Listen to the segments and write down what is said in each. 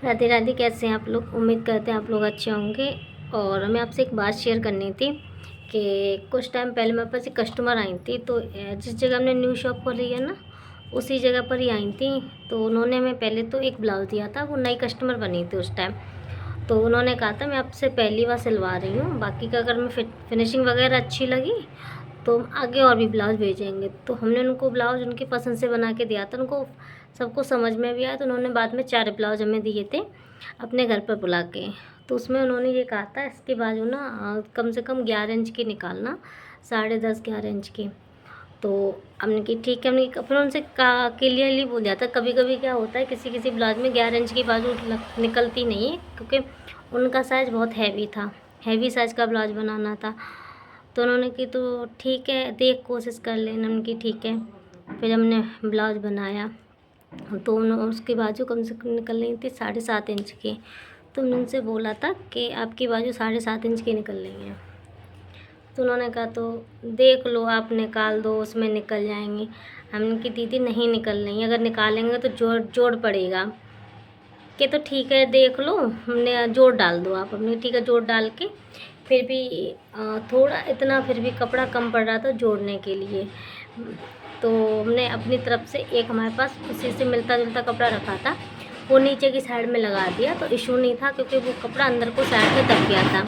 राधे राधे। कैसे हैं आप लोग? उम्मीद करते हैं आप लोग अच्छे होंगे। और हमें आपसे एक बात शेयर करनी थी कि कुछ टाइम पहले मेरे पास एक कस्टमर आई थी। तो जिस जगह हमने न्यू शॉप खोली है ना, उसी जगह पर ही आई थी। तो उन्होंने हमें पहले तो एक ब्लाउज़ दिया था। वो नई कस्टमर बनी थी उस टाइम। तो उन्होंने कहा था मैं आपसे पहली बार सिलवा रही हूँ, बाकी का अगर मैं फिनिशिंग वगैरह अच्छी लगी तो आगे और भी ब्लाउज़ भेजेंगे। तो हमने उनको ब्लाउज़ उनकी पसंद से बना के दिया था। उनको सबको समझ में भी आया। तो उन्होंने बाद में 4 ब्लाउज़ हमें दिए थे अपने घर पर बुला के। तो उसमें उन्होंने ये कहा था इसके बाजू ना कम से कम 11 इंच की निकालना, 10.5 11 इंच की। तो हमने की ठीक है। हमने फिर उनसे क्लियरली बोल दिया था। कभी कभी क्या होता है किसी किसी ब्लाउज में 11 इंच की बाजू निकलती नहीं है, क्योंकि उनका साइज़ बहुत हैवी था, हैवी साइज़ का ब्लाउज बनाना था। तो उन्होंने की तो ठीक है देख कोशिश कर लेना। उनकी ठीक है। फिर हमने ब्लाउज बनाया तो उसकी बाजू कम से कम निकल रही थी 7.5 इंच की। तो हमने उनसे बोला था कि आपकी बाजू 7.5 इंच की निकल रही है। तो उन्होंने कहा तो देख लो आप निकाल दो, उसमें निकल जाएंगी। हमने की दीदी नहीं निकल रही, अगर निकालेंगे तो जोड़ जोड़ पड़ेगा। कि तो ठीक है देख लो, हमने जोड़ डाल दो आप। हमने ठीक है जोड़ डाल के फिर भी थोड़ा इतना फिर भी कपड़ा कम पड़ रहा था जोड़ने के लिए। तो हमने अपनी तरफ से एक हमारे पास उसी से मिलता जुलता कपड़ा रखा था, वो नीचे की साइड में लगा दिया। तो इशू नहीं था, क्योंकि वो कपड़ा अंदर को साइड में दब गया था।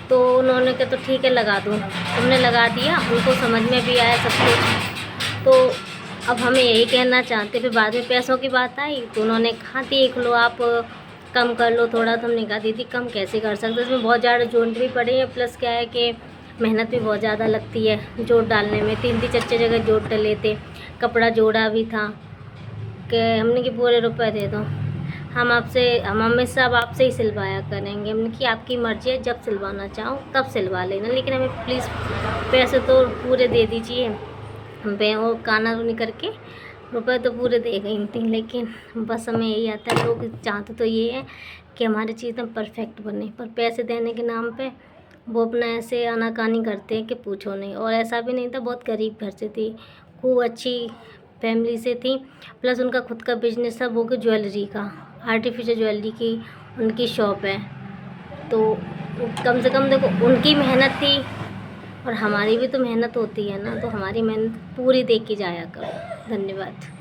तो उन्होंने कहा तो ठीक है लगा दो। हमने लगा दिया, उनको समझ में भी आया सब कुछ। तो अब हमें यही कहना चाहते, फिर बाद में पैसों की बात आई तो उन्होंने कहा देख लो आप कम कर लो थोड़ा। तो हमने कहा दीदी कम कैसे कर सकते, इसमें बहुत ज़्यादा जोड़ भी पड़े हैं, प्लस क्या है कि मेहनत भी बहुत ज़्यादा लगती है जोड़ डालने में। 3 4 जगह जोड़ डले थे, कपड़ा जोड़ा भी था। कि हमने कि पूरे रुपए दे दो, हम हमेशा अब आपसे ही सिलवाया करेंगे। हमने कि आपकी मर्ज़ी है, जब सिलवाना चाहो तब सिलवा लेना, लेकिन हमें प्लीज़ पैसे तो पूरे दे दीजिए। हम पे वो कानासूनी करके रुपए तो पूरे दे गई थी, लेकिन बस हमें यही आता है, लोग चाहते तो ये है कि हमारी चीज़ एकदम परफेक्ट बने, पर पैसे देने के नाम पे वो अपना ऐसे आनाकानी करते हैं कि पूछो नहीं। और ऐसा भी नहीं था, बहुत गरीब घर से थी, खूब अच्छी फैमिली से थी, प्लस उनका खुद का बिजनेस था वो कि ज्वेलरी का, आर्टिफिशियल ज्वेलरी की उनकी शॉप है। तो कम से कम देखो उनकी मेहनत थी और हमारी भी तो मेहनत होती है ना, तो हमारी मेहनत पूरी देख के जाया करो। धन्यवाद।